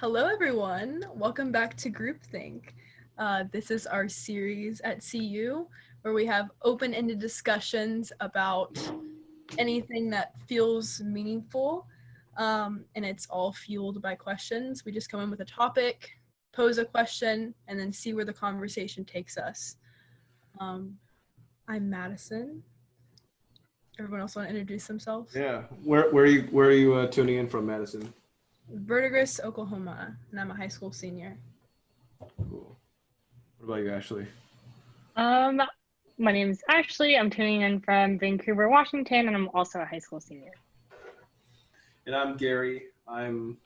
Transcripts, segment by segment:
Hello, everyone. Welcome back to Groupthink. This is our series at CU where we have open-ended discussions about anything that feels meaningful, and it's all fueled by questions. We just come in with a topic, pose a question, and then see where the conversation takes us. I'm Madison. Everyone else want to introduce themselves? Yeah. Where are you tuning in from, Madison? Verdigris, Oklahoma, and I'm a high school senior. Cool. What about you, Ashley? My name is Ashley. I'm tuning in from Vancouver, Washington, and I'm also a high school senior. And I'm Gary. I'm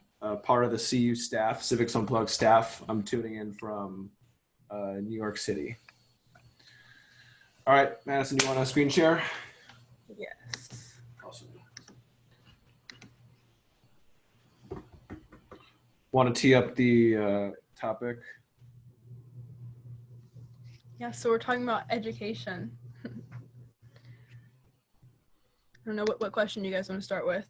part of the CU staff, Civics Unplugged staff. I'm tuning in from New York City. All right, Madison, you want to screen share? Yes. Awesome. Want to tee up the topic? Yeah, so we're talking about education. I don't know what question you guys want to start with.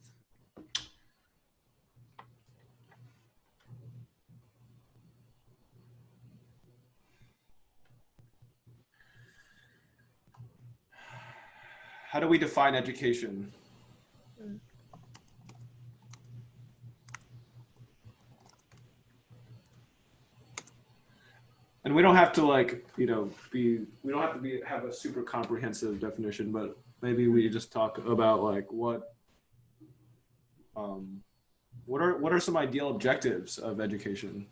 How do we define education? And we don't have to have a super comprehensive definition, but maybe we just talk about like what are some ideal objectives of education?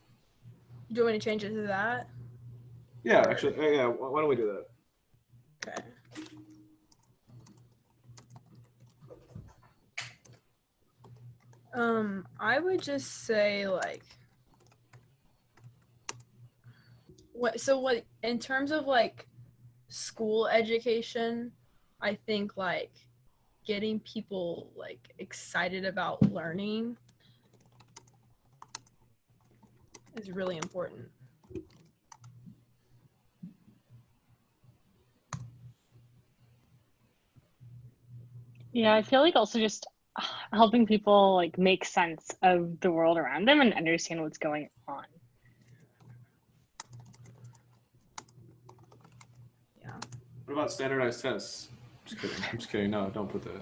Do you want me to change it to that? Yeah, actually, yeah. Why don't we do that? Okay. I would just say like, what in terms of like school education, I think like getting people like excited about learning is really important. Yeah, I feel like also just helping people like make sense of the world around them and understand what's going on. Yeah. What about standardized tests? I'm just kidding. No, don't put that.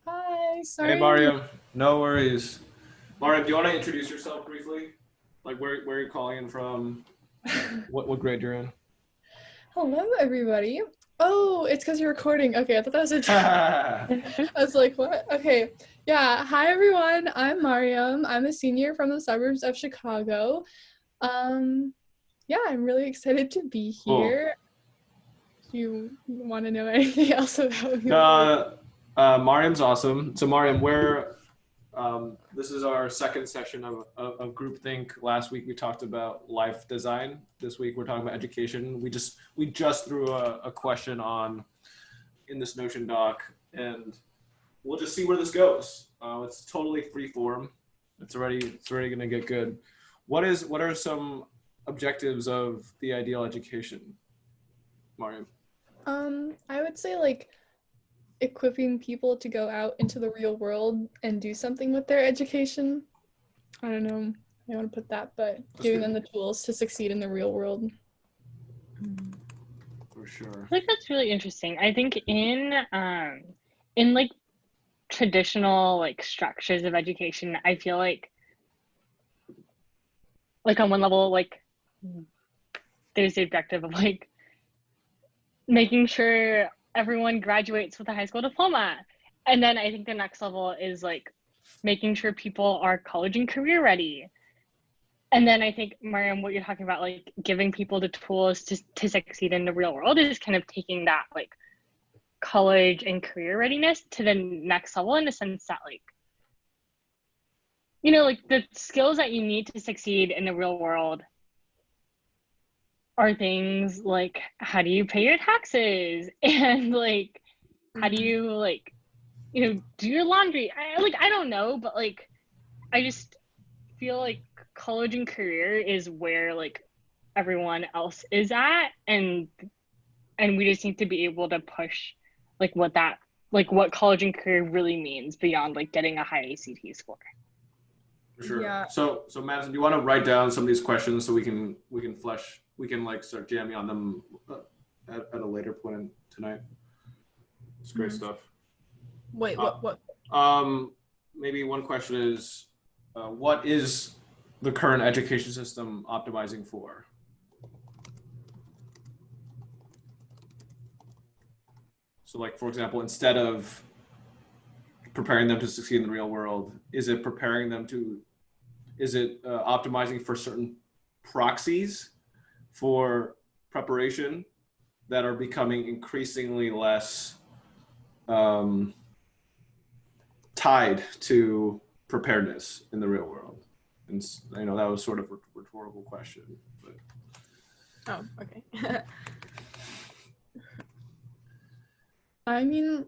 Hi, sorry. Hey, Mario. No worries. Mario, do you want to introduce yourself briefly? Like where are you calling in from? What grade you're in? Hello, everybody. Oh, it's because you're recording. Okay, I thought that was a I was like, what? Okay. Yeah. Hi, everyone. I'm Mryan. I'm a senior from the suburbs of Chicago. Yeah, I'm really excited to be here. Cool. Do you want to know anything else about me? Mariam's awesome. So Mariam, this is our second session of groupthink. Last week we talked about life design. This week we're talking about education. We just threw a question on in this Notion doc, and we'll just see where this goes. It's totally free form. It's already gonna get good. What are some objectives of the ideal education, Mariam? I would say like equipping people to go out into the real world and do something with their education. I don't know. I want to put that, but That's giving good. them the tools to succeed in the real world. For sure. I think that's really interesting. I think in like traditional like structures of education, I feel like on one level like there's the objective of like making sure everyone graduates with a high school diploma. And then I think the next level is like making sure people are college and career ready. And then I think, Mryan, what you're talking about, like giving people the tools to succeed in the real world is kind of taking that like college and career readiness to the next level in the sense that like, you know, like the skills that you need to succeed in the real world are things like how do you pay your taxes and like how do you like, you know, do your laundry. I don't know, but like I just feel like college and career is where like everyone else is at, and and we just need to be able to push like what college and career really means beyond like getting a high ACT score. For sure. Yeah. So Madison, do you want to write down some of these questions so we can like start jamming on them at a later point tonight? It's great stuff. Wait, what? Maybe one question is, what is the current education system optimizing for? So like, for example, instead of preparing them to succeed in the real world, is it optimizing for certain proxies for preparation that are becoming increasingly less tied to preparedness in the real world? And I know that was sort of a rhetorical question, but. Oh, okay. I mean,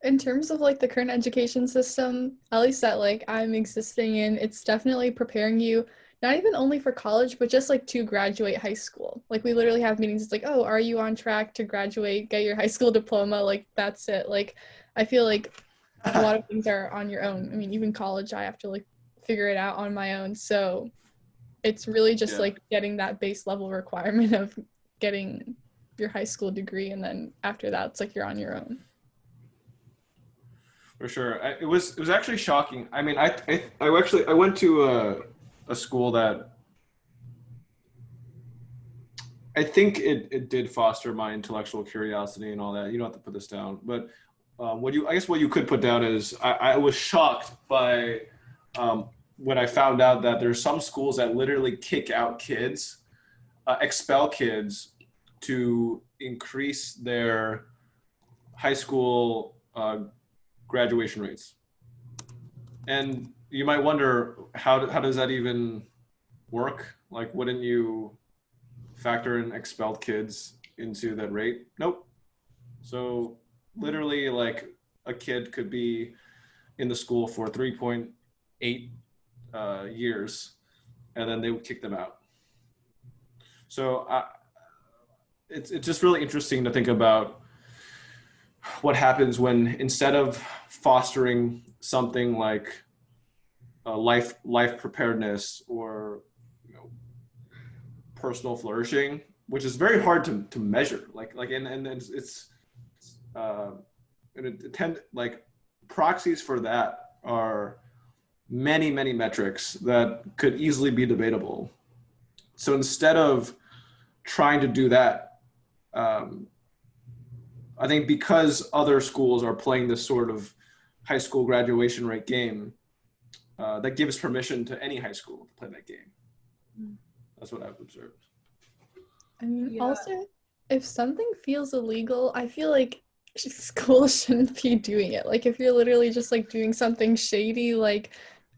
in terms of like the current education system, at least that like I'm existing in, it's definitely preparing you not even only for college, but just like to graduate high school. Like we literally have meetings. It's like, oh, are you on track to graduate, get your high school diploma? Like that's it. Like I feel like a lot of things are on your own. I mean, even college, I have to like figure it out on my own. So it's really just like getting that base level requirement of getting your high school degree, and then after that it's like you're on your own. For sure. It was actually shocking. I mean, I went to a school that I think it did foster my intellectual curiosity and all that. You don't have to put this down, but what you could put down is I was shocked by when I found out that there's some schools that literally kick out kids, expel kids to increase their high school graduation rates. And you might wonder, how does that even work? Like, wouldn't you factor in expelled kids into that rate? Nope. So literally, like, a kid could be in the school for 3.8 years, and then they would kick them out. So it's just really interesting to think about what happens when, instead of fostering something like life preparedness or personal flourishing, which is very hard to measure, and it's like proxies for that are many metrics that could easily be debatable. So instead of trying to do that, I think because other schools are playing this sort of high school graduation rate game, that gives permission to any high school to play that game. That's what I've observed. I mean, also, if something feels illegal, I feel like schools shouldn't be doing it. Like, if you're literally just like doing something shady, like,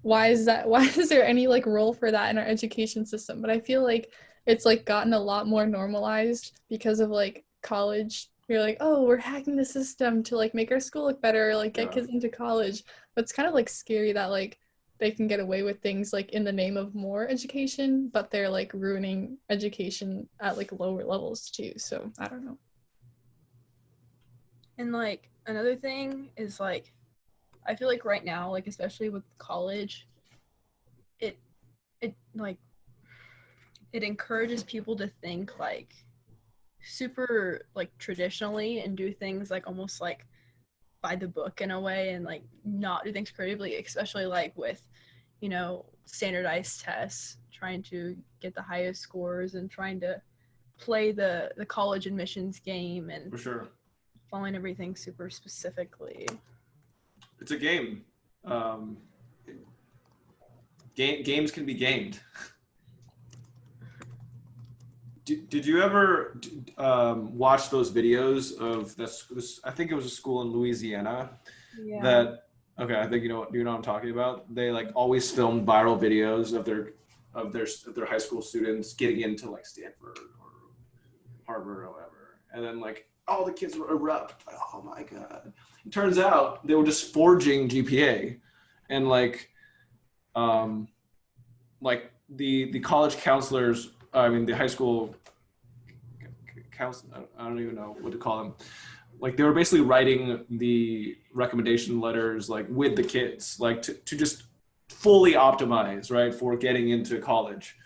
why is there any like role for that in our education system? But I feel like it's like gotten a lot more normalized because of like college. You're like, oh, we're hacking the system to like make our school look better, like get kids into college. But it's kind of like scary that like they can get away with things like in the name of more education, but they're like ruining education at like lower levels too. So I don't know. And like another thing is like, I feel like right now, like especially with college, it encourages people to think like super like traditionally and do things like almost like by the book in a way, and like not do things creatively, especially like with standardized tests, trying to get the highest scores and trying to play the college admissions game, and for sure following everything super specifically. It's a game. Games can be gamed. Did you ever watch those videos of this? I think it was a school in Louisiana. Yeah. That, okay, I think you know what I'm talking about. They like always filmed viral videos of their high school students getting into like Stanford or Harvard or whatever, and then like all the kids were erupt. Like, oh my god! It turns out they were just forging GPA, and like the college counselors. I mean, the high school council, I don't even know what to call them. Like they were basically writing the recommendation letters like with the kids, like to just fully optimize, right, for getting into college.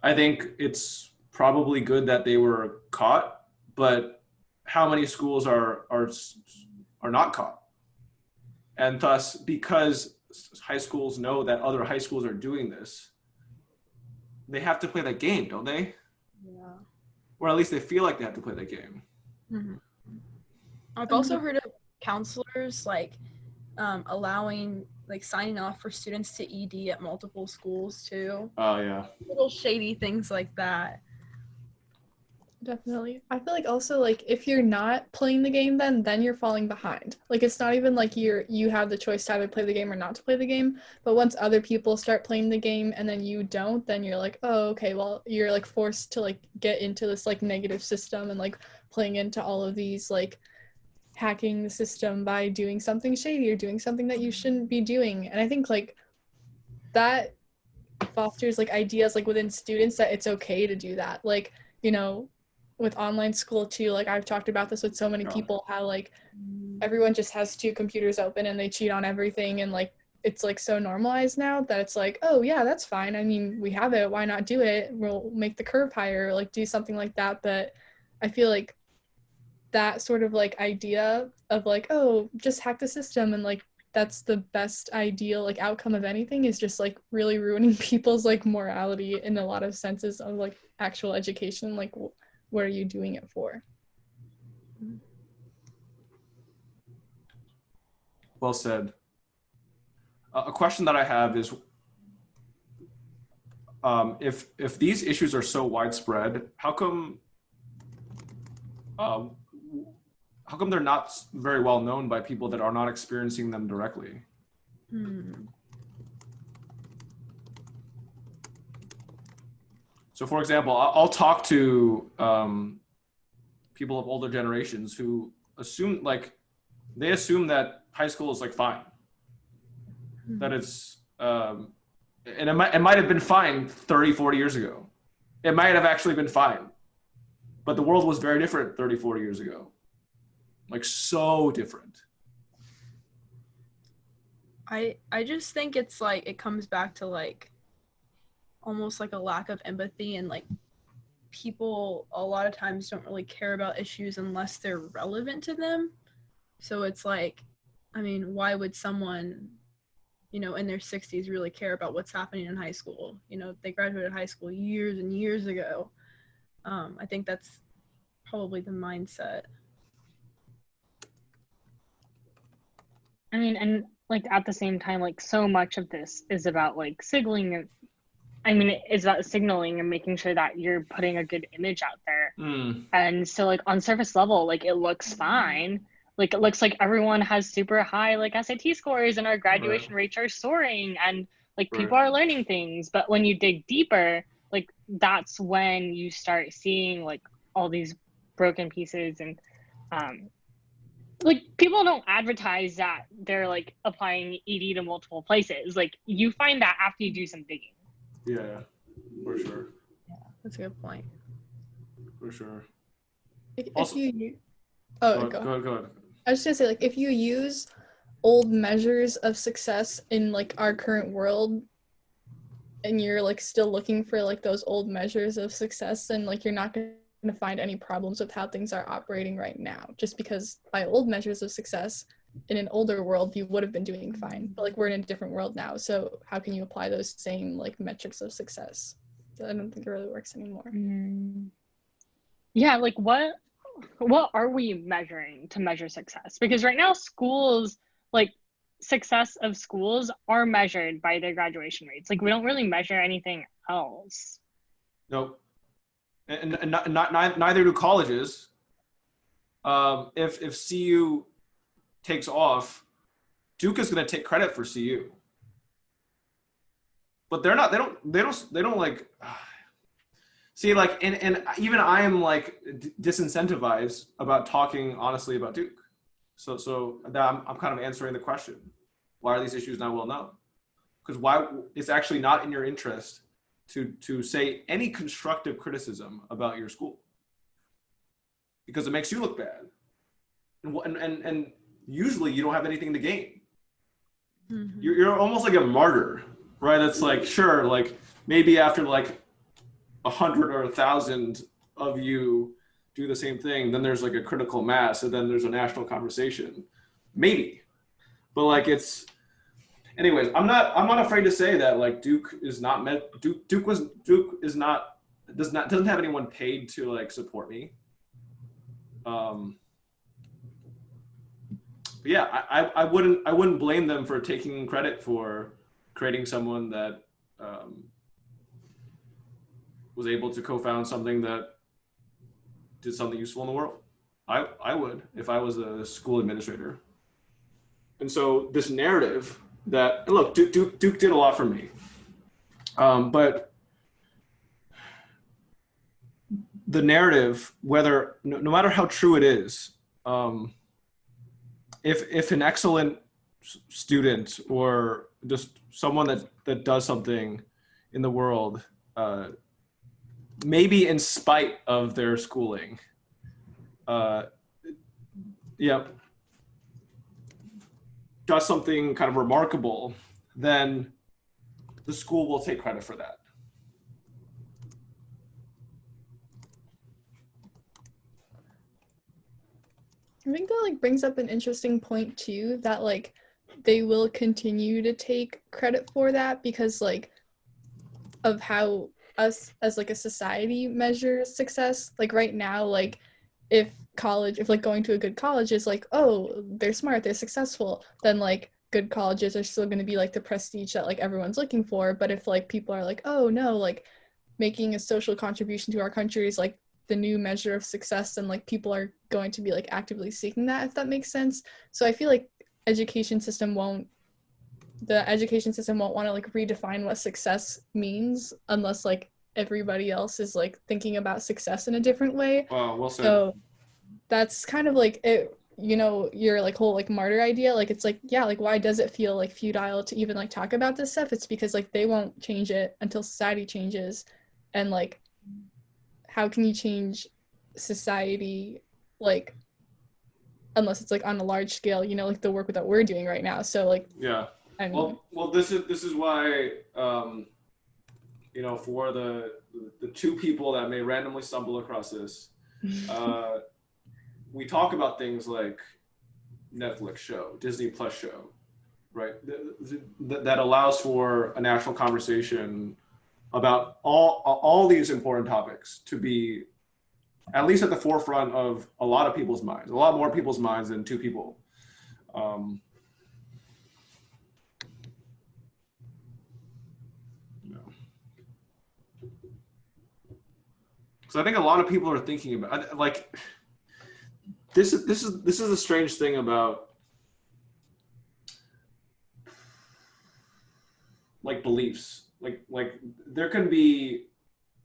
I think it's probably good that they were caught, but how many schools are not caught? And thus, because high schools know that other high schools are doing this, they have to play that game, don't they? Yeah. Or at least they feel like they have to play that game. Mm-hmm. I've also heard of counselors like allowing, like signing off for students to ED at multiple schools too. Oh yeah. Little shady things like that. Definitely. I feel like also like if you're not playing the game then you're falling behind. Like it's not even like you have the choice to either play the game or not to play the game, but once other people start playing the game and then you don't, then you're like, oh, okay, well, you're like forced to like get into this like negative system and like playing into all of these like hacking the system by doing something shady or doing something that you shouldn't be doing. And I think like that fosters like ideas like within students that it's okay to do that. Like, you know, with online school too, like I've talked about this with so many people, how like everyone just has 2 computers open and they cheat on everything, and like it's like so normalized now that it's like, oh yeah, that's fine. I mean, we have it, why not do it? We'll make the curve higher, like do something like that. But I feel like that sort of like idea of like, oh, just hack the system and like that's the best ideal like outcome of anything is just like really ruining people's like morality in a lot of senses of like actual education. Like what are you doing it for? Well said. A question that I have is, if these issues are so widespread, how come they're not very well known by people that are not experiencing them directly? So for example, I'll talk to people of older generations who assume that high school is like fine, that it's, and it might have been fine 30, 40 years ago. It might have actually been fine, but the world was very different 30, 40 years ago. Like so different. I just think it's like it comes back to like almost like a lack of empathy, and like people a lot of times don't really care about issues unless they're relevant to them. So it's like, I mean, why would someone, you know, in their 60s really care about what's happening in high school? You know, they graduated high school years and years ago. I think that's probably the mindset. I mean, and like at the same time, like so much of this is about like signaling. I mean, it's about signaling and making sure that you're putting a good image out there. And so like on surface level, like it looks fine. Like it looks like everyone has super high like SAT scores and our graduation rates are soaring and like people are learning things. But when you dig deeper, like that's when you start seeing like all these broken pieces. And like people don't advertise that they're like applying ED to multiple places. Like you find that after you do some digging. Yeah, for sure. Yeah, that's a good point. For sure. Go ahead. I was just gonna say, like, if you use old measures of success in like our current world and you're like still looking for like those old measures of success, then like you're not going to find any problems with how things are operating right now, just because by old measures of success in an older world you would have been doing fine, but like we're in a different world now, so how can you apply those same like metrics of success? I don't think it really works anymore. Yeah, like what are we measuring to measure success? Because right now schools, like success of schools are measured by their graduation rates. Like we don't really measure anything else. Nope. And neither do colleges. If CU takes off, Duke is going to take credit for CU. But they don't like see, like, and even I am like disincentivized about talking honestly about Duke. So that I'm kind of answering the question. Why are these issues not well known? Because why it's actually not in your interest to say any constructive criticism about your school because it makes you look bad, and usually you don't have anything to gain. Mm-hmm. You're almost like a martyr, right? It's like, sure, like maybe after like 100 or 1,000 of you do the same thing, then there's like a critical mass, and then there's a national conversation, maybe. But like it's, anyways, I'm not afraid to say that like Duke doesn't have anyone paid to like support me. But yeah, I wouldn't blame them for taking credit for creating someone that was able to co-found something that did something useful in the world. I would if I was a school administrator. And so this narrative that, and look, Duke did a lot for me, but the narrative, whether no matter how true it is, if an excellent student or just someone that does something in the world, maybe in spite of their schooling, does something kind of remarkable, then the school will take credit for that. I think that like brings up an interesting point too, that like they will continue to take credit for that because like of how us as like a society measures success. Like right now, like if like going to a good college is like, oh, they're smart, they're successful, then like good colleges are still going to be like the prestige that like everyone's looking for. But if like people are like, oh no, like making a social contribution to our country is like the new measure of success, and like people are going to be like actively seeking that, if that makes sense. So I feel like the education system won't want to like redefine what success means unless like everybody else is like thinking about success in a different way. Wow, well said. So that's kind of like it, you know, your like whole like martyr idea. Like it's like, yeah, like why does it feel like futile to even like talk about this stuff? It's because like they won't change it until society changes. And like how can you change society like unless it's like on a large scale, you know, like the work that we're doing right now. So like, yeah, I mean, well this is why you know, for the two people that may randomly stumble across this, we talk about things like Netflix show, Disney Plus show, right? That allows for a national conversation about all these important topics to be at least at the forefront of a lot of people's minds, a lot more people's minds than two people. So I think a lot of people are thinking about, like, this is a strange thing about like beliefs. Like there can be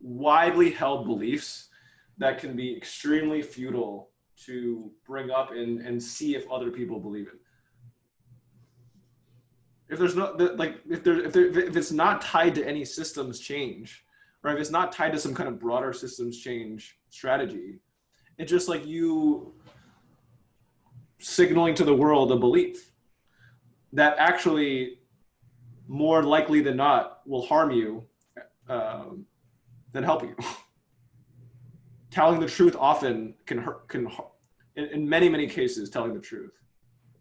widely held beliefs that can be extremely futile to bring up and see if other people believe it. If there's no, like, if it's not tied to any systems change, or if it's not tied to some kind of broader systems change strategy, it's just like you signaling to the world a belief that actually more likely than not will harm you than help you. Telling the truth often can hurt, in many cases, telling the truth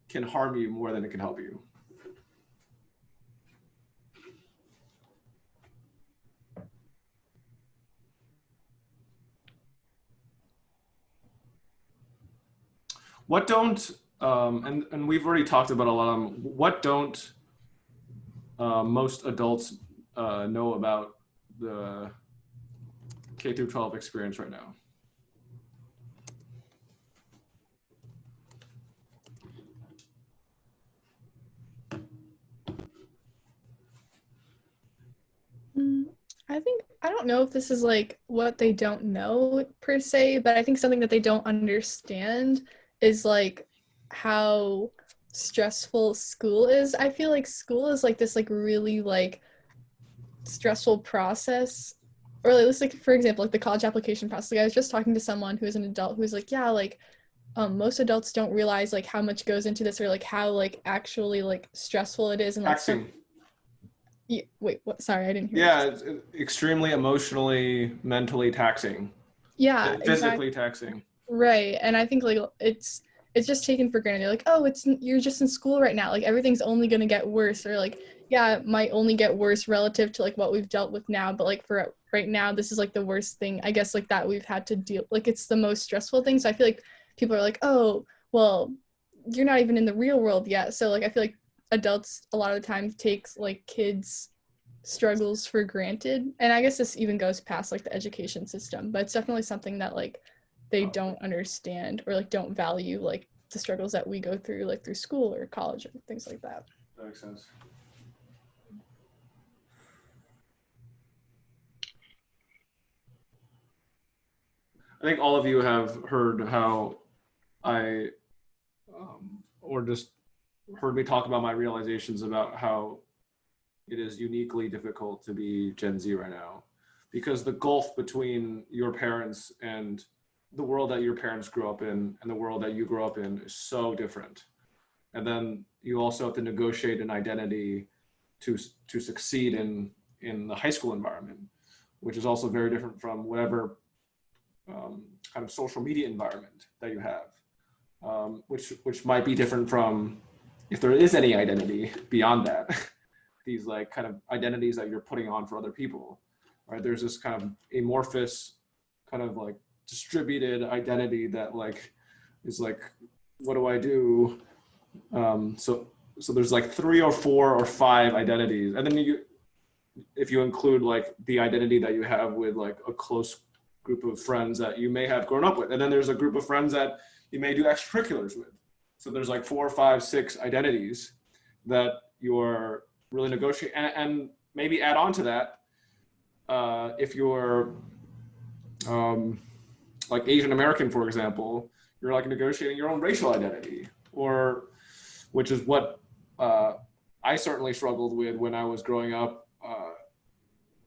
can harm you more than it can help you. What don't, and we've already talked about a lot of them, what don't most adults know about the K through 12 experience right now? I don't know if this is like what they don't know per se, but I think something that they don't understand is like how stressful school is. I feel like school is like this like really like stressful process, or at least like for example like the college application process. Like I was just talking to someone who's an adult who's like, yeah, like most adults don't realize like how much goes into this, or like how like actually like stressful it is, and like wait, what? Sorry, I didn't hear. Yeah, it's extremely emotionally, mentally taxing. Yeah, physically taxing. Right, and I think like it's just taken for granted. They're like, oh, you're just in school right now. Like everything's only gonna get worse, or like, yeah, it might only get worse relative to like what we've dealt with now. But like for right now, this is like the worst thing, I guess, like that we've had to deal. Like it's the most stressful thing. So I feel like people are like, oh, well, you're not even in the real world yet. So like I feel like adults a lot of the time takes like kids' struggles for granted, and I guess this even goes past like the education system. But it's definitely something that like they don't understand, or like don't value like the struggles that we go through like through school or college or things like that. That makes sense. I think all of you have heard how I or just heard me talk about my realizations about how it is uniquely difficult to be Gen Z right now, because the gulf between your parents and the world that your parents grew up in and the world that you grew up in is so different. And then you also have to negotiate an identity to succeed in the high school environment, which is also very different from whatever kind of social media environment that you have, which might be different from, if there is any identity beyond that, these like kind of identities that you're putting on for other people, right? There's this kind of amorphous, kind of like distributed identity that like is like, what do I do? So there's like 3 or 4 or 5 identities, and then if you include like the identity that you have with like a close group of friends that you may have grown up with, and then there's a group of friends that you may do extracurriculars with. So there's like 4, 5, 6 identities that you're really negotiating, and maybe add on to that, if you're like Asian American, for example, you're like negotiating your own racial identity, or which is what I certainly struggled with when I was growing up.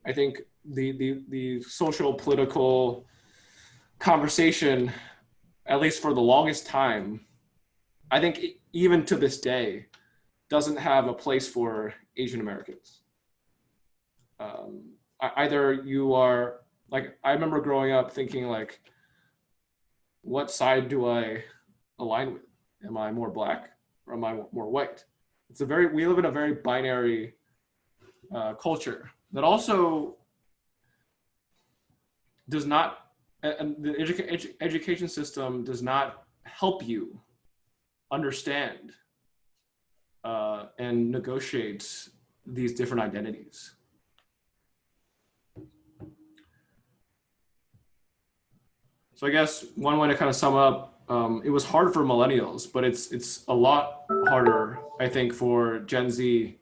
I think the social political conversation, at least for the longest time, I think even to this day, doesn't have a place for Asian Americans. Either you are, like, I remember growing up thinking like, what side do I align with? Am I more black or am I more white? We live in a very binary culture that also does not, and the education system does not help you understand and negotiate these different identities. So I guess one way to kind of sum up, it was hard for millennials, but it's a lot harder, I think, for Gen Z.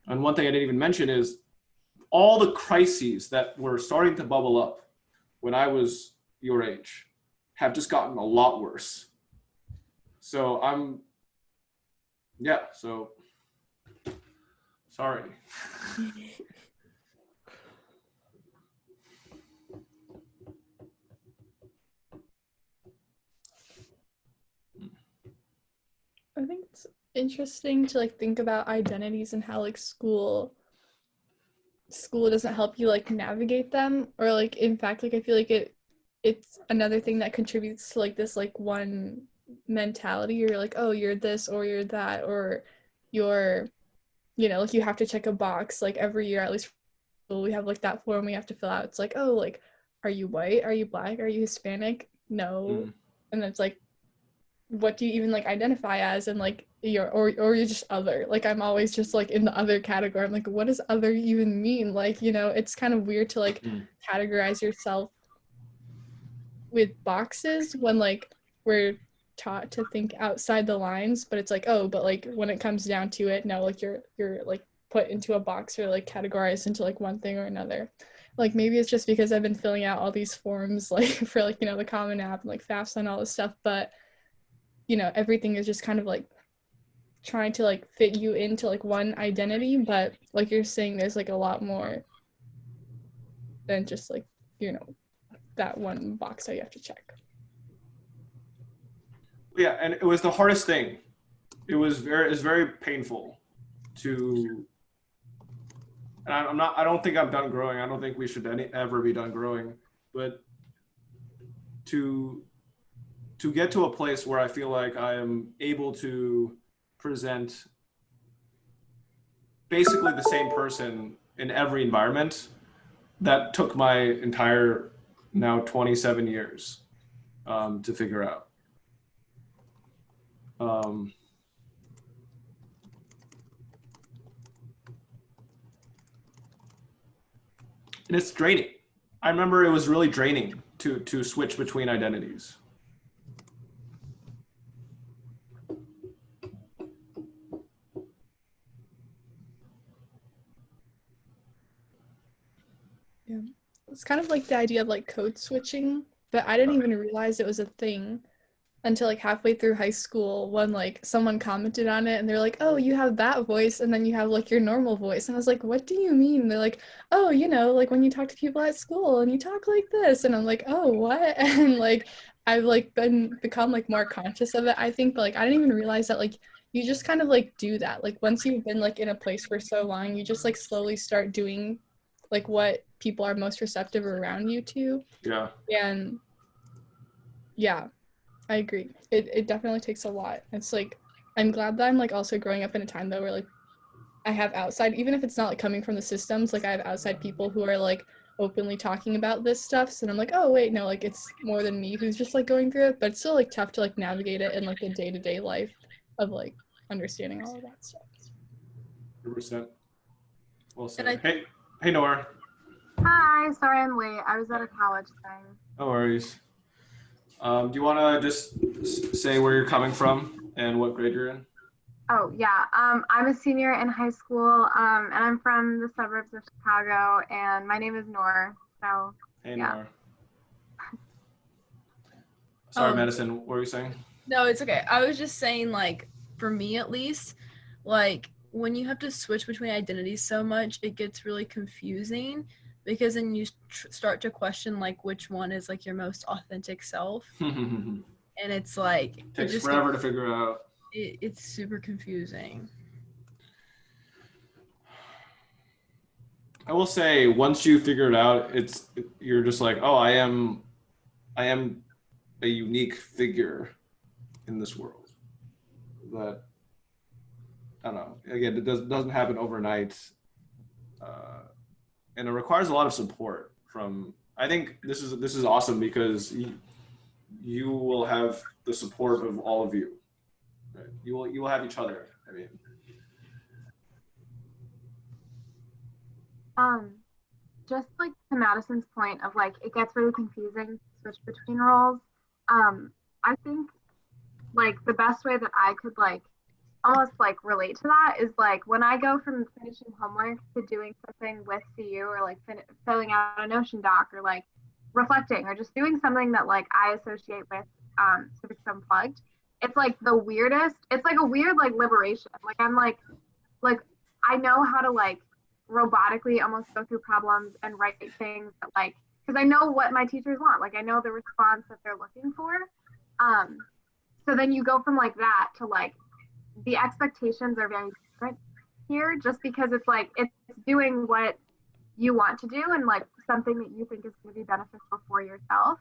And one thing I didn't even mention is all the crises that were starting to bubble up when I was your age have just gotten a lot worse. So sorry. I think it's interesting to like think about identities and how like school doesn't help you like navigate them, or like in fact like I feel like it's another thing that contributes to like this like one mentality. You're like, oh, you're this or you're that, or you're, you know, like you have to check a box like every year, at least we have like that form we have to fill out. It's like, oh, like, are you white, are you black, are you Hispanic? No. And it's like, what do you even like identify as? And like or you're just other. Like I'm always just like in the other category. I'm like, what does other even mean? Like, you know, it's kind of weird to like categorize yourself with boxes when like we're taught to think outside the lines. But it's like, oh, but like when it comes down to it, no, like you're like put into a box or like categorized into like one thing or another. Like maybe it's just because I've been filling out all these forms like for like, you know, the Common App and like FAFSA and all this stuff, but you know, everything is just kind of like trying to like fit you into like one identity. But like you're saying, there's like a lot more than just like, that one box that you have to check. Yeah, and it was the hardest thing. It was very painful to, and I don't think I'm done growing. I don't think we should ever be done growing, but to get to a place where I feel like I am able to present basically the same person in every environment, that took my entire now 27 years to figure out. And it's draining. I remember it was really draining to switch between identities. Yeah. It's kind of like the idea of like code switching, but I didn't even realize it was a thing until like halfway through high school when like someone commented on it and they're like, oh, you have that voice and then you have like your normal voice. And I was like, what do you mean? They're like, oh, like when you talk to people at school and you talk like this. And I'm like, oh, what? And like I've like become like more conscious of it, I think, but like I didn't even realize that like you just kind of like do that. Like once you've been like in a place for so long, you just like slowly start doing like what people are most receptive around you to. Yeah. And yeah, I agree. It definitely takes a lot. It's like, I'm glad that I'm like also growing up in a time though where like I have outside, even if it's not like coming from the systems, like I have outside people who are like openly talking about this stuff. So I'm like, oh wait, no, like it's more than me who's just like going through it, but it's still like tough to like navigate it in like the day-to-day life of like understanding all of that stuff. 100%. Well said. And Hey, Noor. Hi, sorry I'm late. I was at a college thing. No worries. Do you want to just say where you're coming from and what grade you're in? Oh, yeah. I'm a senior in high school, and I'm from the suburbs of Chicago, and my name is Noor. So, Hey, yeah. Noor. Sorry, Madison, what were you saying? No, it's okay. I was just saying, like, for me at least, like, when you have to switch between identities so much, it gets really confusing because then you start to question, like, which one is, like, your most authentic self. And it's, like... Takes forever to figure out. It's super confusing. I will say, once you figure it out, you're just like, oh, I am a unique figure in this world. That, I don't know. Again, it doesn't happen overnight, and it requires a lot of support from. I think this is awesome because you will have the support of all of you. Right? You will have each other. I mean. Just like to Madison's point of like it gets really confusing to switch between roles. I think like the best way that I could like almost like relate to that is like when I go from finishing homework to doing something with CU or like filling out a Notion doc or like reflecting or just doing something that like I associate with Civics Unplugged. It's like the weirdest. It's like a weird like liberation. Like I'm like I know how to like robotically almost go through problems and write things that like because I know what my teachers want. Like I know the response that they're looking for. So then you go from like that to like the expectations are very different here just because it's like it's doing what you want to do and like something that you think is going to be beneficial for yourself,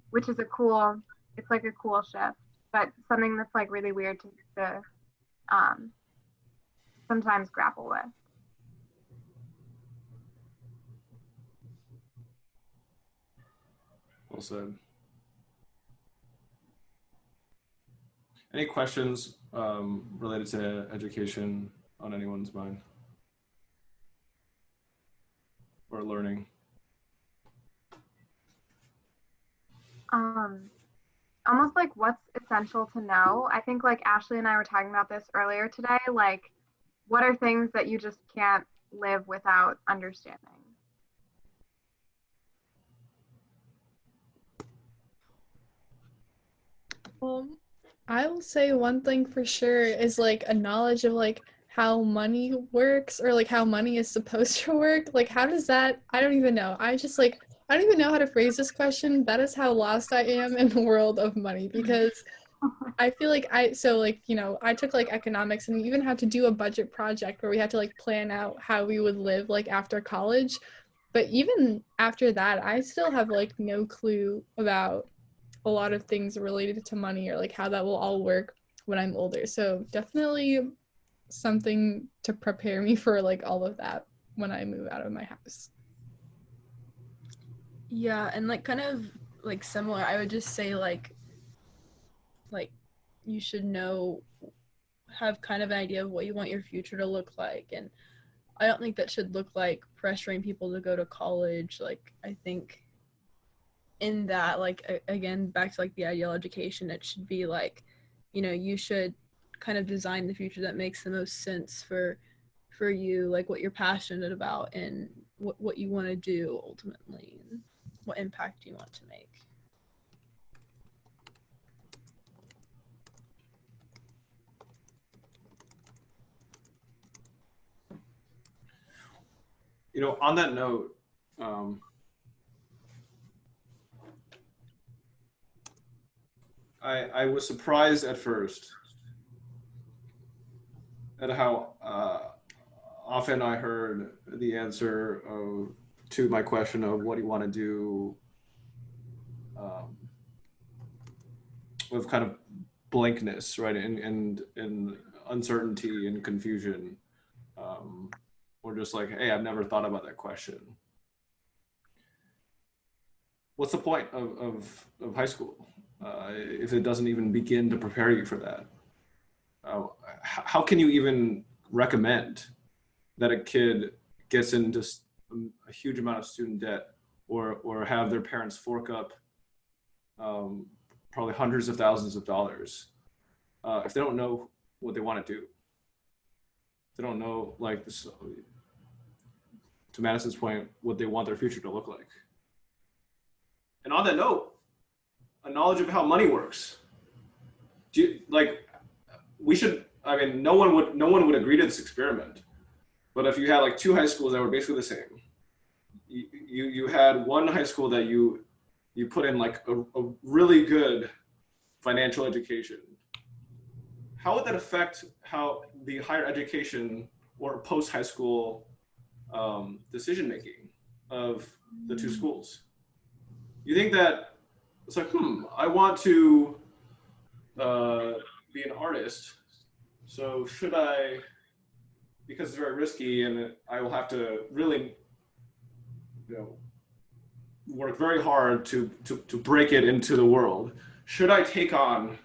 which is it's like a cool shift, but something that's like really weird to sometimes grapple with. Well said. Any questions related to education on anyone's mind or learning? Almost like what's essential to know. I think like Ashley and I were talking about this earlier today, like what are things that you just can't live without understanding? I will say one thing for sure is like a knowledge of like how money works, or like how money is supposed to work. Like, how does that, I don't even know. I don't even know how to phrase this question. That is how lost I am in the world of money, because I feel like I took like economics, and we even had to do a budget project where we had to like plan out how we would live like after college. But even after that, I still have like no clue about a lot of things related to money, or like how that will all work when I'm older. So definitely something to prepare me for like all of that when I move out of my house. Yeah, and like kind of like similar, I would just say like you should have kind of an idea of what you want your future to look like. And I don't think that should look like pressuring people to go to college. Like, I think in that, like, again, back to like the ideal education, it should be like, you should kind of design the future that makes the most sense for you, like what you're passionate about and what you want to do ultimately, and what impact you want to make. On that note, I was surprised at first at how often I heard the answer to my question of what do you want to do, with kind of blankness, right, and uncertainty and confusion, or just like, hey, I've never thought about that question. What's the point of high school if it doesn't even begin to prepare you for that? How can you even recommend that a kid gets into a huge amount of student debt, or have their parents fork up probably hundreds of thousands of dollars if they don't know what they want to do? They don't know, like this, to Madison's point, what they want their future to look like. And on that note, a knowledge of how money works. We should, I mean, no one would agree to this experiment, but if you had like two high schools that were basically the same, you had one high school that you put in like a really good financial education, how would that affect how the higher education or post-high school decision making of the two schools? You think that it's like, I want to be an artist, so should I, because it's very risky and I will have to really, work very hard to break it into the world, should I take on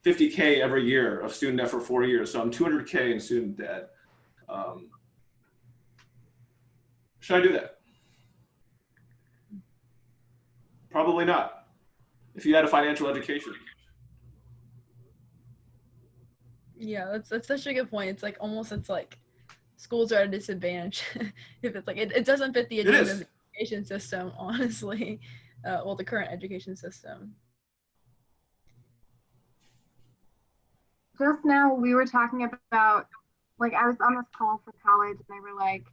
$50K every year of student debt for 4 years? So I'm $200K in student debt. Should I do that? Probably not. If you had a financial education. Yeah, that's such a good point. It's like it's like schools are at a disadvantage if it's like it doesn't fit the agenda of the education system, honestly. The current education system. Just now we were talking about, like, I was on this call for college and they were like,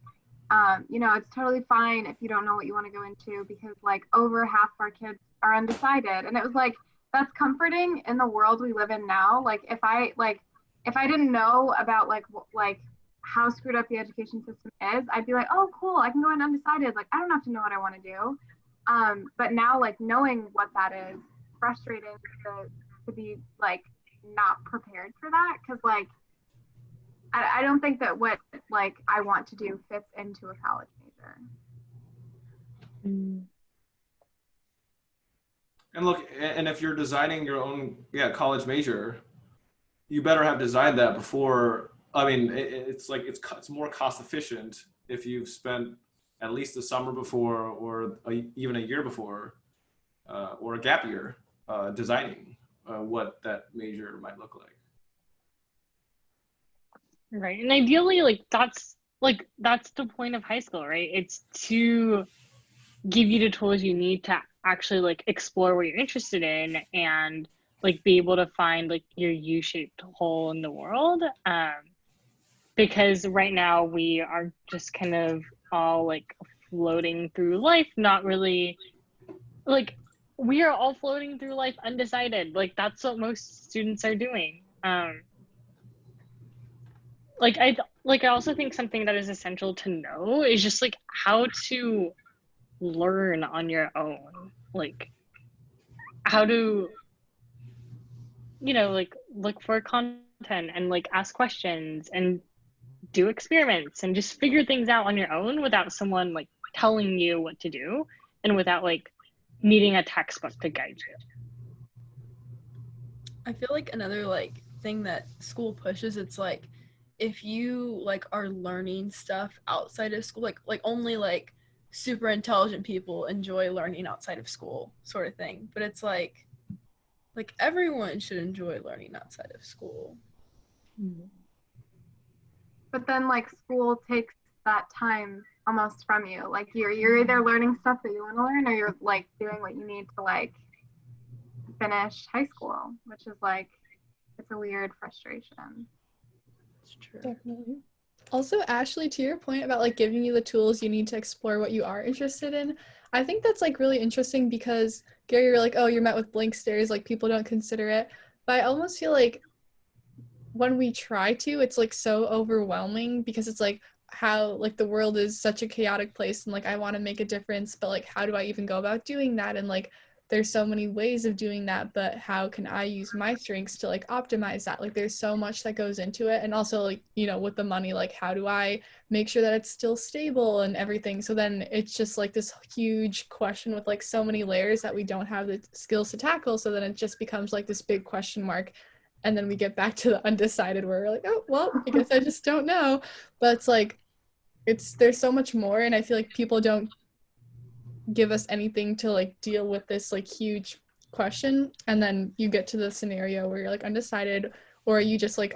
it's totally fine if you don't know what you want to go into, because like over half of our kids are undecided. And it was like, that's comforting in the world we live in now. Like if I didn't know about like how screwed up the education system is, I'd be like, oh cool, I can go in undecided. Like I don't have to know what I want to do. But now like knowing what that is, frustrating to be like not prepared for that, because like I don't think that what like I want to do fits into a college major. And look, and if you're designing your own college major, you better have designed that before. I mean, it's more cost efficient if you've spent at least the summer before, or even a year before, or a gap year designing what that major might look like. Right. And ideally, that's the point of high school, right? It's to give you the tools you need to actually like explore what you're interested in and like be able to find like your U-shaped hole in the world. because right now we are just kind of all like floating through life, not really like we are all floating through life undecided. Like that's what most students are doing. I also think something that is essential to know is just like how to learn on your own. Like how to, like look for content and like ask questions and do experiments and just figure things out on your own without someone like telling you what to do and without like needing a textbook to guide you. I feel like another like thing that school pushes, it's like if you like are learning stuff outside of school, like only like super intelligent people enjoy learning outside of school sort of thing. But it's like everyone should enjoy learning outside of school. But then like school takes that time almost from you. Like you're either learning stuff that you want to learn or you're like doing what you need to like finish high school, which is like it's a weird frustration. It's true. Definitely. Also, Ashley, to your point about like giving you the tools you need to explore what you are interested in, I think that's like really interesting because Gary, you're like, oh, you're met with blank stares, like people don't consider it. But I almost feel like when we try to, it's like so overwhelming because it's like how like the world is such a chaotic place and like I want to make a difference, but like how do I even go about doing that? And like there's so many ways of doing that, but how can I use my strengths to like optimize that? Like there's so much that goes into it. And also like, with the money, like how do I make sure that it's still stable and everything? So then it's just like this huge question with like so many layers that we don't have the skills to tackle. So then it just becomes like this big question mark. And then we get back to the undecided where we're like, oh, well, I guess I just don't know. But it's like, there's so much more. And I feel like people don't give us anything to like deal with this like huge question. And then you get to the scenario where you're like undecided, or you just like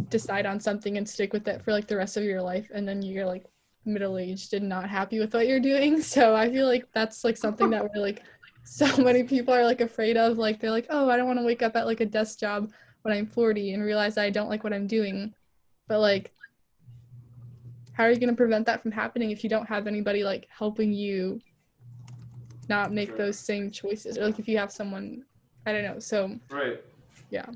decide on something and stick with it for like the rest of your life. And then you're like middle-aged and not happy with what you're doing. So I feel like that's like something that we're like, so many people are like afraid of, like they're like, oh, I don't want to wake up at like a desk job when I'm 40 and realize I don't like what I'm doing. But like, how are you going to prevent that from happening if you don't have anybody like helping you not make those same choices, or like if you have someone, I don't know. So right. Yeah.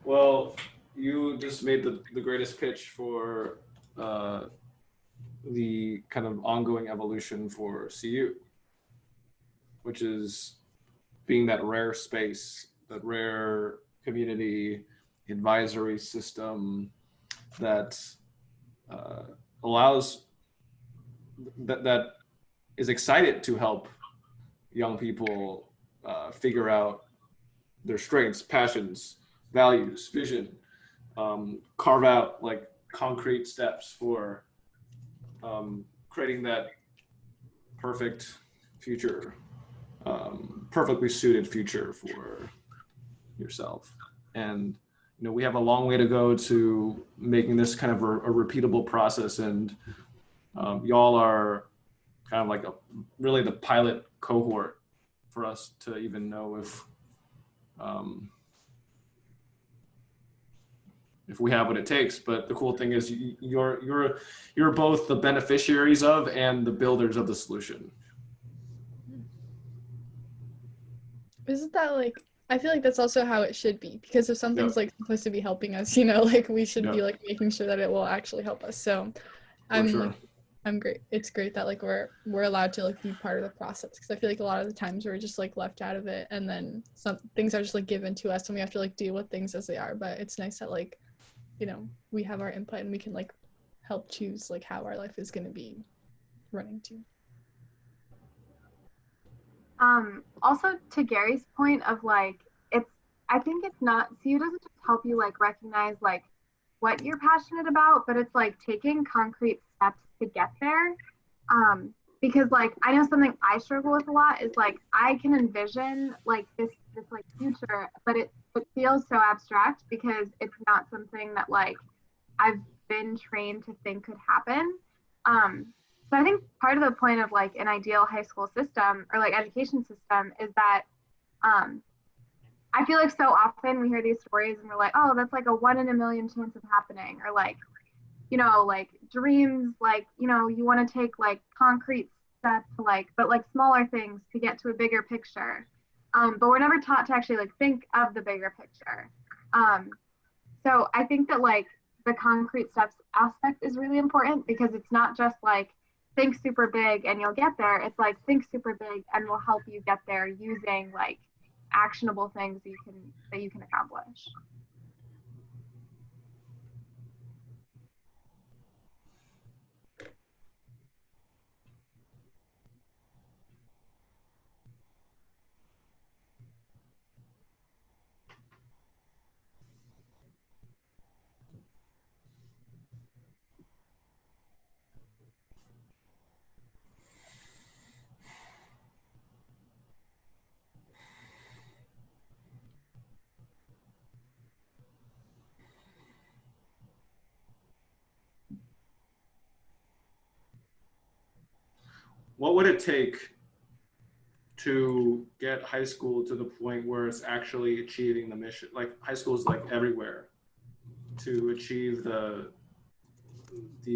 Well, you just made the greatest pitch for the kind of ongoing evolution for CU, which is being that rare space, that rare community advisory system that allows, that is excited to help young people figure out their strengths, passions, values, vision, carve out like concrete steps for creating that perfect future, perfectly suited future for yourself. And we have a long way to go to making this kind of a repeatable process, and y'all are kind of like really the pilot cohort for us to even know if we have what it takes. But the cool thing is you're both the beneficiaries of and the builders of the solution. Isn't that like, I feel like that's also how it should be, because if something's like supposed to be helping us, like we should be like making sure that it will actually help us. So I'm great. It's great that like we're allowed to like be part of the process, because I feel like a lot of the times we're just like left out of it, and then some things are just like given to us and we have to like deal with things as they are. But it's nice that like, we have our input and we can like help choose like how our life is going to be running to. Also to Gary's point of like, I think it's not, CU doesn't just help you like recognize like what you're passionate about, but it's like taking concrete steps to get there. Because like, I know something I struggle with a lot is like, I can envision like this like future, but it feels so abstract because it's not something that like I've been trained to think could happen. So I think part of the point of like an ideal high school system or like education system is that I feel like so often we hear these stories and we're like, oh, that's like a 1 in a million chance of happening, or like, you know, like dreams, like, you know, you want to take like concrete steps to like, but like smaller things to get to a bigger picture. But we're never taught to actually like think of the bigger picture. So I think that like the concrete steps aspect is really important, because it's not just like think super big and you'll get there. It's like think super big and we'll help you get there using like actionable things that you can accomplish. What would it take to get high school to the point where it's actually achieving the mission? Like high school is like everywhere, to achieve the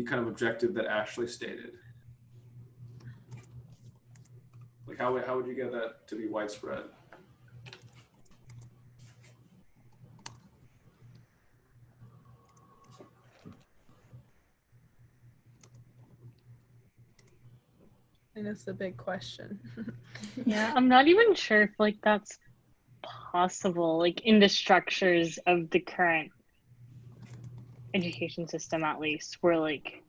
kind of objective that Ashley stated. Like how would you get that to be widespread? And it's the big question. Yeah, I'm not even sure if like that's possible, like in the structures of the current education system, at least, where like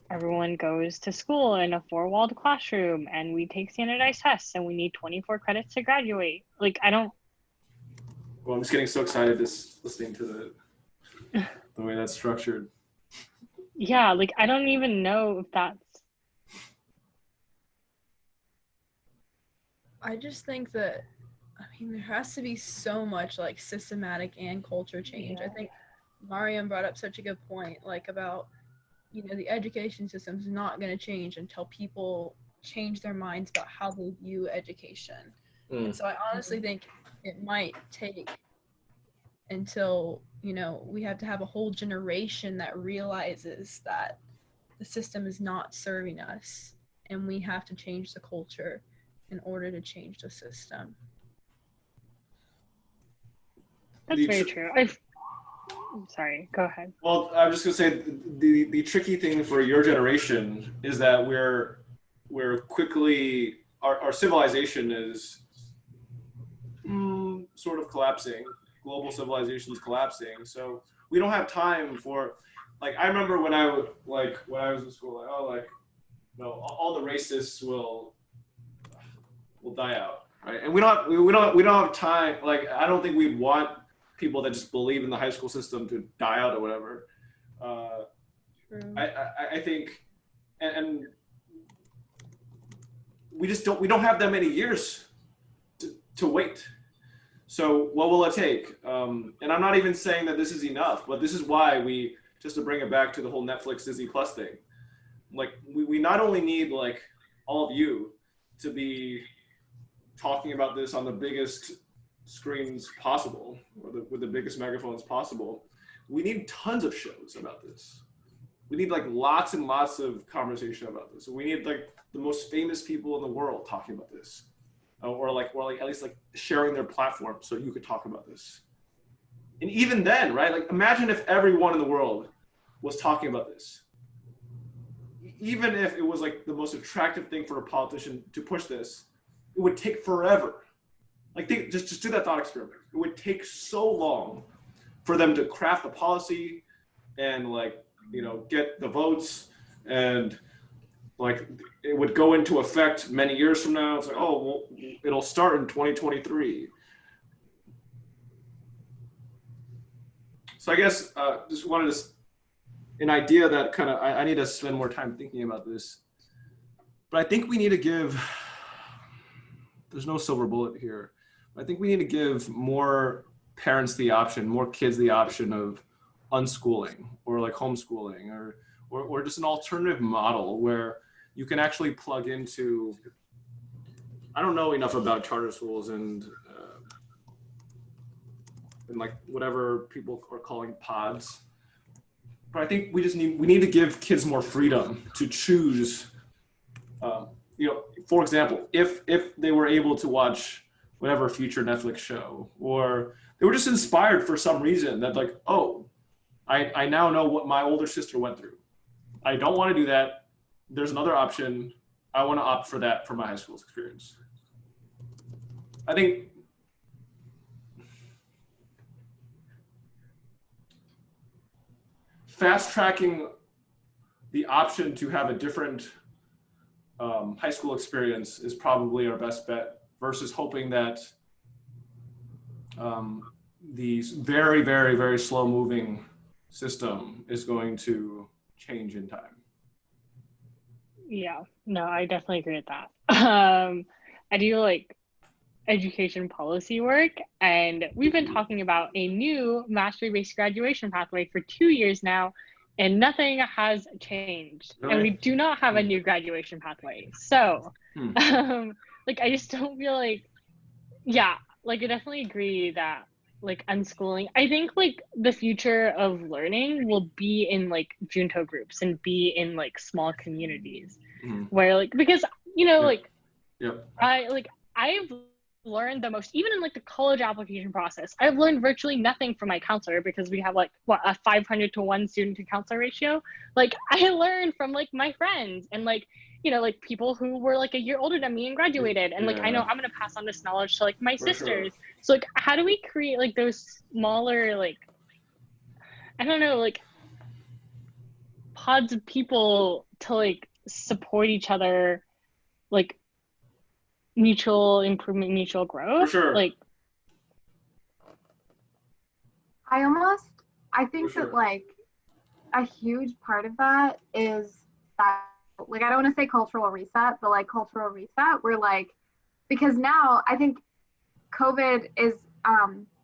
everyone goes to school in a four-walled classroom and we take standardized tests and we need 24 credits to graduate. Like I don't. Well, I'm just getting so excited just listening to the way that's structured. Yeah, like I don't even know if that's. I just think that, I mean, there has to be so much like systematic and culture change. I think Mryan brought up such a good point, like about, you know, the education system is not going to change until people change their minds about how they view education. And so I honestly think it might take until, you know, we have to have a whole generation that realizes that the system is not serving us and we have to change the culture in order to change the system. That's very true. I'm sorry, go ahead. Well, I'm just gonna say the tricky thing for your generation is that we're quickly, our civilization is sort of collapsing. Global civilization is collapsing, so we don't have time for, like, I remember when I was in school, like, oh, like, no, all the racists will die out, right? And we don't have time. Like, I don't think we'd want people that just believe in the high school system to die out or whatever. I think, and we don't have that many years to wait. So what will it take? And I'm not even saying that this is enough, but this is why just to bring it back to the whole Netflix Disney Plus thing, like we not only need like all of you to be talking about this on the biggest screens possible, or with the biggest megaphones possible, we need tons of shows about this. We need like lots and lots of conversation about this. So we need like the most famous people in the world talking about this, or at least like sharing their platform so you could talk about this. And even then, right? Like imagine if everyone in the world was talking about this. Even if it was like the most attractive thing for a politician to push this, it would take forever. Like just do that thought experiment. It would take so long for them to craft the policy and like, you know, get the votes, and like it would go into effect many years from now. It's like, oh, well, it'll start in 2023. So I guess just wanted to, an idea that kind of, I need to spend more time thinking about this, but I think we need to give, there's no silver bullet here. I think we need to give more parents the option, more kids the option of unschooling or like homeschooling, or just an alternative model where you can actually plug into, I don't know enough about charter schools and in like whatever people are calling pods. But I think we need to give kids more freedom to choose. For example, if they were able to watch whatever future Netflix show, or they were just inspired for some reason that like, oh, I now know what my older sister went through. I don't want to do that. There's another option. I want to opt for that for my high school experience. I think fast tracking the option to have a different high school experience is probably our best bet versus hoping that the very, very, very slow moving system is going to change in time. Yeah, no, I definitely agree with that. I do like education policy work, and we've been talking about a new mastery-based graduation pathway for 2 years now, and nothing has changed. Really? And we do not have a new graduation pathway. So, like, I just don't feel like, yeah, like I definitely agree that like unschooling, I think like the future of learning will be in like Junto groups and be in like small communities where like, because, like, I've learned the most, even in like the college application process. I've learned virtually nothing from my counselor because we have like a 500 to 1 student to counselor ratio. Like I learned from like my friends and like, like people who were like a year older than me and graduated. And like, I know I'm going to pass on this knowledge to like my sisters. Sure. So like, how do we create like those smaller, like, I don't know, like pods of people to like support each other, like mutual improvement, mutual growth. For sure. Like, I think that like a huge part of that is that, like, I don't want to say cultural reset, but like cultural reset, where like, because now I think COVID is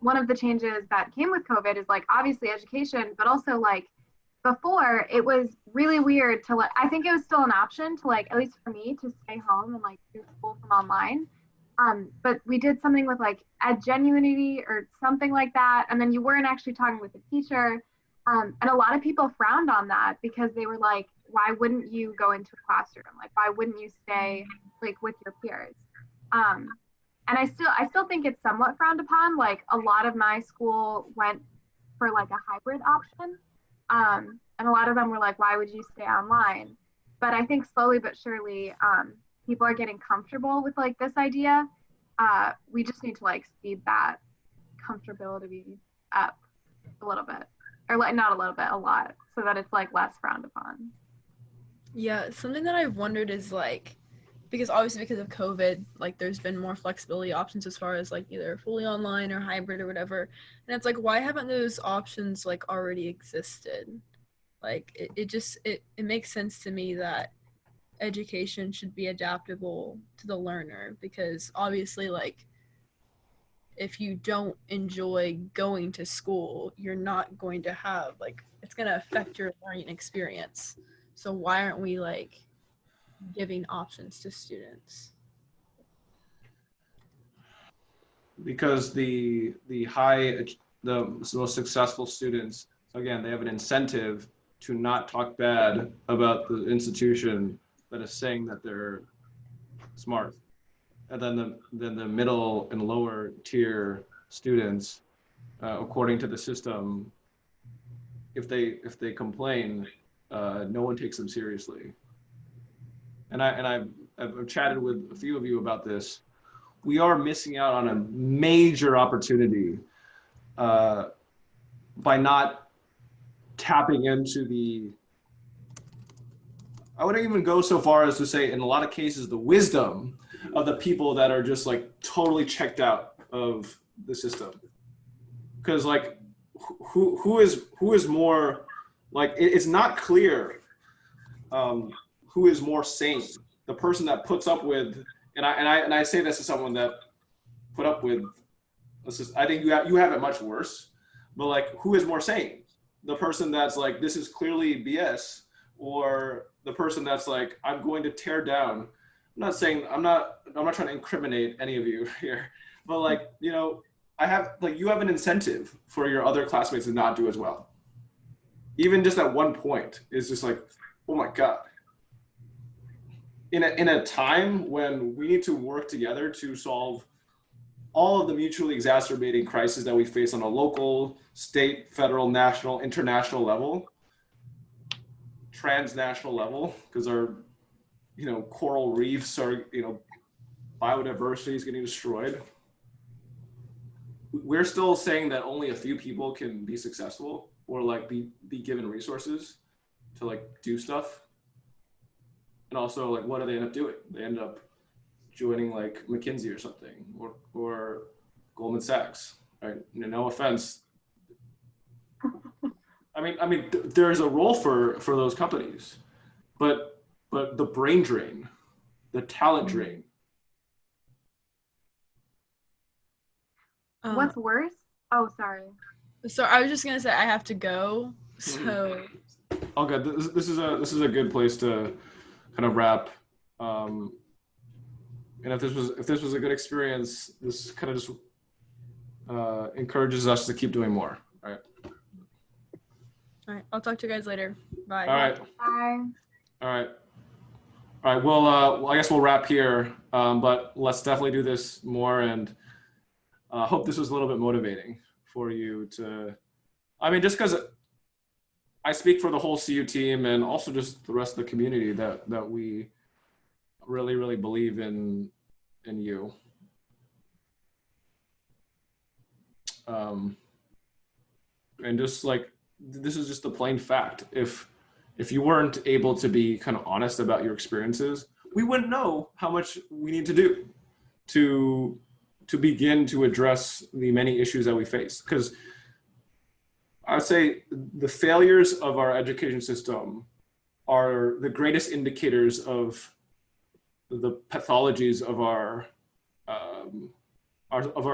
one of the changes that came with COVID is like obviously education, but also like before it was really weird to like, I think it was still an option to like, at least for me, to stay home and like do school from online. But we did something with like Edgenuity or something like that. And then you weren't actually talking with the teacher. And a lot of people frowned on that because they were like, why wouldn't you go into a classroom? Like, why wouldn't you stay like with your peers? And I still think it's somewhat frowned upon. Like a lot of my school went for like a hybrid option. And a lot of them were like, why would you stay online? But I think slowly but surely, people are getting comfortable with like this idea. We just need to like speed that comfortability up a little bit, or like not a little bit, a lot, so that it's like less frowned upon. Yeah, something that I've wondered is like, because obviously because of COVID, like there's been more flexibility options as far as like either fully online or hybrid or whatever. And it's like, why haven't those options like already existed? Like it makes sense to me that education should be adaptable to the learner, because obviously like if you don't enjoy going to school, you're not going to have like, it's going to affect your learning experience. So why aren't we like giving options to students? Because the most successful students, again, they have an incentive to not talk bad about the institution that is saying that they're smart. And then the middle and lower tier students, according to the system, if they complain, no one takes them seriously. And I've chatted with a few of you about this. We are missing out on a major opportunity by not tapping into I wouldn't even go so far as to say, in a lot of cases, the wisdom of the people that are just like totally checked out of the system. Because like, who is more, like, it's not clear who is more sane. The person that puts up with, and I say this as someone that put up with, I think you have it much worse, but like, who is more sane? The person that's like, this is clearly BS, or the person that's like, I'm going to tear down. I'm not trying to incriminate any of you here, but like, you have an incentive for your other classmates to not do as well. Even just at one point is just like, oh my God. In a time when we need to work together to solve all of the mutually exacerbating crises that we face on a local, state, federal, national, international level, transnational level, because our, coral reefs are, biodiversity is getting destroyed. We're still saying that only a few people can be successful or like be given resources to like do stuff. And also, like, what do they end up doing? They end up joining like McKinsey or something, or Goldman Sachs, right? No offense. I mean, there's a role for those companies, but the brain drain, the talent drain. What's worse? Oh, sorry. So I was just gonna say I have to go. So. Okay, this is a good place to kind of wrap. And if this was a good experience, this kind of just encourages us to keep doing more, right? All right, I'll talk to you guys later. Bye. All right. Bye. All right. All right. Well, I guess we'll wrap here. But let's definitely do this more, and hope this was a little bit motivating for you to. I mean, just because I speak for the whole CU team and also just the rest of the community that we really, really believe in you. And just like, this is just a plain fact. If you weren't able to be kind of honest about your experiences, we wouldn't know how much we need to do to begin to address the many issues that we face. Because I would say the failures of our education system are the greatest indicators of the pathologies of our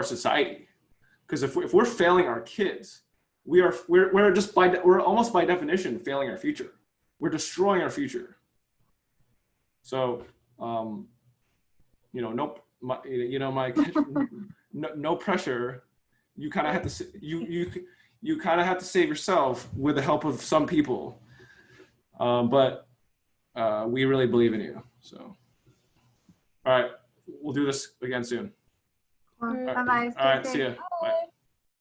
society. Because if we're failing our kids, we're almost by definition failing our future. We're destroying our future. So, no pressure. You kind of have to you kind of have to save yourself with the help of some people. But we really believe in you. So, all right, we'll do this again soon. Bye-bye. All right, see ya. Bye.